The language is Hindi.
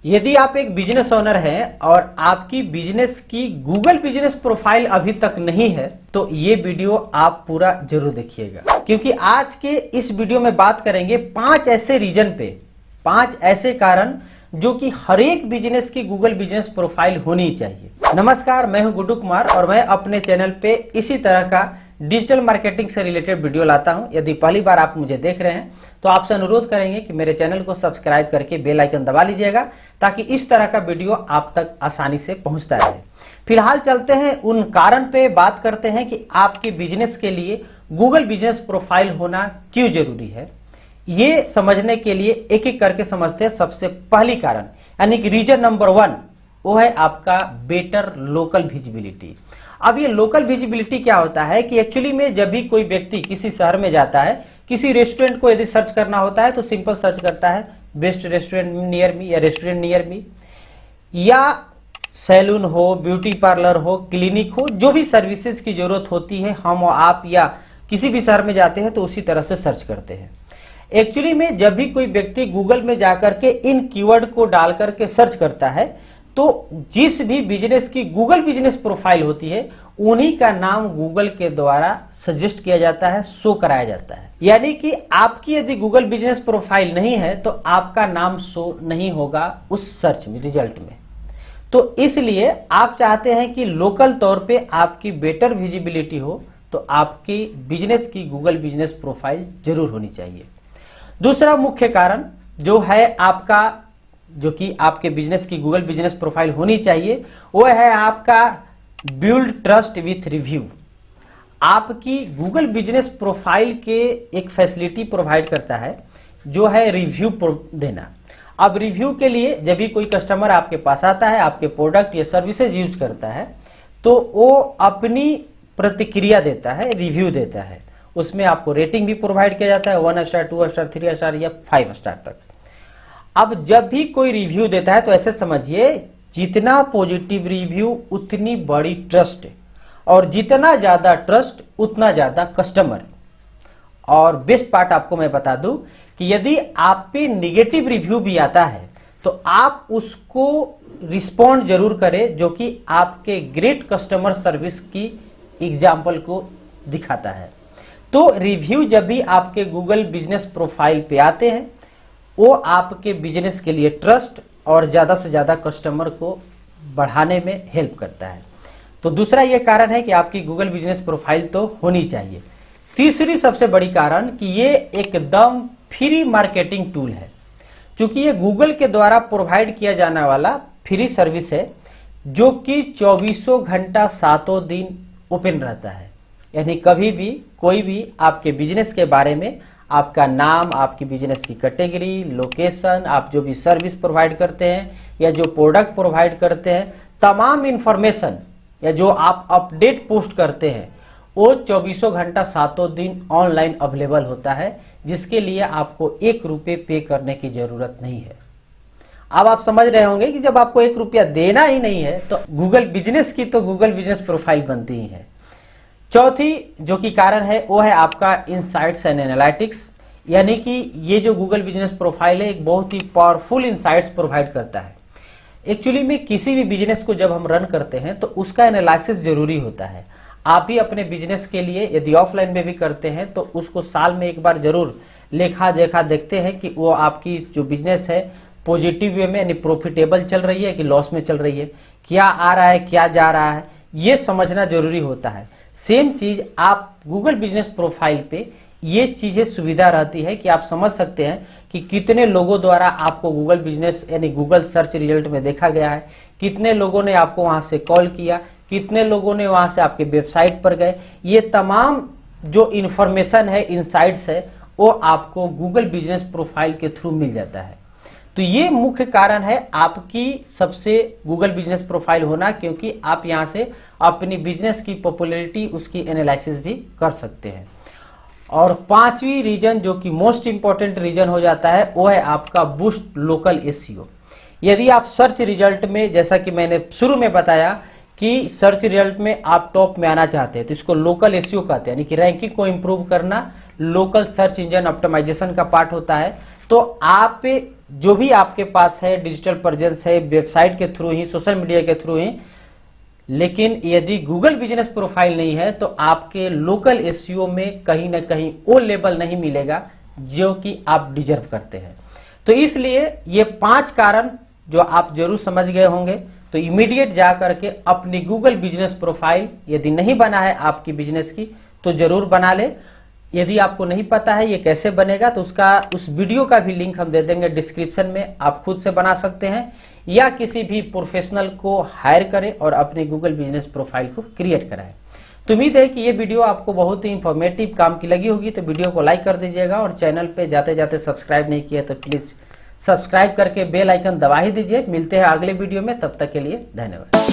यदि आप एक बिजनेस ओनर हैं और आपकी बिजनेस की गूगल बिजनेस प्रोफाइल अभी तक नहीं है तो ये वीडियो आप पूरा जरूर देखिएगा, क्योंकि आज के इस वीडियो में बात करेंगे 5 ऐसे रीजन पे, 5 ऐसे कारण जो कि हर एक बिजनेस की गूगल बिजनेस प्रोफाइल होनी चाहिए। नमस्कार, मैं हूं गुड्डू कुमार और मैं अपने चैनल पे इसी तरह का डिजिटल मार्केटिंग से रिलेटेड वीडियो लाता हूं। यदि पहली बार आप मुझे देख रहे हैं तो आपसे अनुरोध करेंगे कि मेरे चैनल को सब्सक्राइब करके बेल आइकन दबा लीजिएगा, ताकि इस तरह का वीडियो आप तक आसानी से पहुंचता रहे। फिलहाल चलते हैं उन कारण पे, बात करते हैं कि आपके बिजनेस के लिए गूगल बिजनेस प्रोफाइल होना क्यों जरूरी है। ये समझने के लिए एक एक करके समझते हैं। सबसे पहली कारण यानी कि रीजन नंबर 1 वो है आपका बेटर लोकल विजिबिलिटी। अब ये लोकल विजिबिलिटी क्या होता है कि एक्चुअली में जब भी कोई व्यक्ति किसी शहर में जाता है, किसी रेस्टोरेंट को यदि सर्च करना होता है तो सिंपल सर्च करता है बेस्ट रेस्टोरेंट नियर मी या रेस्टोरेंट नियर मी, या सैलून हो, ब्यूटी पार्लर हो, क्लिनिक हो, जो भी सर्विसेज की जरूरत होती है हम और आप या किसी भी शहर में जाते हैं तो उसी तरह से सर्च करते हैं। एक्चुअली में जब भी कोई व्यक्ति गूगल में जाकर के इन कीवर्ड को डाल करके सर्च करता है तो जिस भी बिजनेस की गूगल बिजनेस प्रोफाइल होती है उन्हीं का नाम गूगल के द्वारा सजेस्ट किया जाता है, शो कराया जाता है। यानी कि आपकी यदि गूगल बिजनेस प्रोफाइल नहीं है तो आपका नाम शो नहीं होगा उस सर्च में, रिजल्ट में। तो इसलिए आप चाहते हैं कि लोकल तौर पे आपकी बेटर विजिबिलिटी हो तो आपकी बिजनेस की गूगल बिजनेस प्रोफाइल जरूर होनी चाहिए। दूसरा मुख्य कारण जो है आपका, जो कि आपके बिजनेस की गूगल बिजनेस प्रोफाइल होनी चाहिए, वो है आपका बिल्ड ट्रस्ट विथ रिव्यू। आपकी गूगल बिजनेस प्रोफाइल के एक फैसिलिटी प्रोवाइड करता है जो है रिव्यू देना। अब रिव्यू के लिए जब भी कोई कस्टमर आपके पास आता है, आपके प्रोडक्ट या सर्विसेज यूज करता है, तो वो अपनी प्रतिक्रिया देता है, रिव्यू देता है। उसमें आपको रेटिंग भी प्रोवाइड किया जाता है, 1 स्टार, 2 स्टार, 3 स्टार या 5 स्टार तक। अब जब भी कोई रिव्यू देता है तो ऐसे समझिए, जितना पॉजिटिव रिव्यू उतनी बड़ी ट्रस्ट, और जितना ज्यादा ट्रस्ट उतना ज्यादा कस्टमर। और बेस्ट पार्ट आपको मैं बता दूं कि यदि आप पे निगेटिव रिव्यू भी आता है तो आप उसको रिस्पॉन्ड जरूर करें, जो कि आपके ग्रेट कस्टमर सर्विस की एग्जाम्पल को दिखाता है। तो रिव्यू जब भी आपके गूगल बिजनेस प्रोफाइल पे आते हैं वो आपके बिजनेस के लिए ट्रस्ट और ज़्यादा से ज़्यादा कस्टमर को बढ़ाने में हेल्प करता है। तो दूसरा ये कारण है कि आपकी गूगल बिजनेस प्रोफाइल तो होनी चाहिए। तीसरी सबसे बड़ी कारण कि ये एकदम फ्री मार्केटिंग टूल है, क्योंकि ये गूगल के द्वारा प्रोवाइड किया जाने वाला फ्री सर्विस है जो कि 24 घंटा 7 दिन ओपन रहता है। यानी कभी भी कोई भी आपके बिजनेस के बारे में, आपका नाम, आपकी बिजनेस की कैटेगरी, लोकेशन, आप जो भी सर्विस प्रोवाइड करते हैं या जो प्रोडक्ट प्रोवाइड करते हैं, तमाम इंफॉर्मेशन या जो आप अपडेट पोस्ट करते हैं वो 24 घंटा 7 दिन ऑनलाइन अवेलेबल होता है, जिसके लिए आपको 1 रुपये पे करने की जरूरत नहीं है। अब आप समझ रहे होंगे कि जब आपको 1 रुपया देना ही नहीं है तो गूगल बिजनेस की तो गूगल बिजनेस प्रोफाइल बनती ही है। चौथी जो कि कारण है वो है आपका इनसाइट्स एंड एनालिटिक्स। यानी कि ये जो गूगल बिजनेस प्रोफाइल है एक बहुत ही पावरफुल इनसाइट्स प्रोवाइड करता है। एक्चुअली में किसी भी बिजनेस को जब हम रन करते हैं तो उसका एनालिसिस जरूरी होता है। आप भी अपने बिजनेस के लिए यदि ऑफलाइन में भी करते हैं तो उसको साल में एक बार जरूर लेखा देखा देखते हैं कि वो आपकी जो बिजनेस है पॉजिटिव वे में यानी प्रॉफिटेबल चल रही है कि लॉस में चल रही है, क्या आ रहा है क्या जा रहा है, ये समझना जरूरी होता है। सेम चीज आप गूगल बिजनेस प्रोफाइल पे ये चीजें सुविधा रहती है कि आप समझ सकते हैं कि कितने लोगों द्वारा आपको गूगल बिजनेस यानी गूगल सर्च रिजल्ट में देखा गया है, कितने लोगों ने आपको वहां से कॉल किया, कितने लोगों ने वहां से आपके वेबसाइट पर गए। ये तमाम जो इंफॉर्मेशन है, इनसाइट्स है, वो आपको गूगल बिजनेस प्रोफाइल के थ्रू मिल जाता है। तो ये मुख्य कारण है आपकी सबसे गूगल बिजनेस प्रोफाइल होना, क्योंकि आप यहां से अपनी बिजनेस की पॉपुलैरिटी, उसकी एनालिसिस भी कर सकते हैं। और 5वीं रीजन जो कि मोस्ट इंपॉर्टेंट रीजन हो जाता है वो है आपका बूस्ट लोकल एसईओ। यदि आप सर्च रिजल्ट में, जैसा कि मैंने शुरू में बताया कि सर्च रिजल्ट में आप टॉप में आना चाहते हैं तो इसको लोकल एसईओ कहते हैं, यानी कि रैंकिंग को इंप्रूव करना लोकल सर्च इंजन ऑप्टिमाइजेशन का पार्ट होता है। तो आप जो भी आपके पास है, डिजिटल प्रेजेंस है, वेबसाइट के थ्रू ही, सोशल मीडिया के थ्रू ही, लेकिन यदि गूगल बिजनेस प्रोफाइल नहीं है तो आपके लोकल एसईओ में कहीं ना कहीं वो लेवल नहीं मिलेगा जो कि आप डिजर्व करते हैं। तो इसलिए ये 5 कारण जो आप जरूर समझ गए होंगे, तो इमीडिएट जा करके अपनी गूगल बिजनेस प्रोफाइल यदि नहीं बना है आपकी बिजनेस की तो जरूर बना ले। यदि आपको नहीं पता है ये कैसे बनेगा तो उस वीडियो का भी लिंक हम दे देंगे डिस्क्रिप्शन में, आप खुद से बना सकते हैं या किसी भी प्रोफेशनल को हायर करें और अपनी गूगल बिजनेस प्रोफाइल को क्रिएट कराएं। तो उम्मीद है कि ये वीडियो आपको बहुत ही इंफॉर्मेटिव काम की लगी होगी, तो वीडियो को लाइक कर दीजिएगा और चैनल पे जाते जाते सब्सक्राइब नहीं किया तो प्लीज सब्सक्राइब करके बेल आइकन दबा ही दीजिए। मिलते हैं अगले वीडियो में, तब तक के लिए धन्यवाद।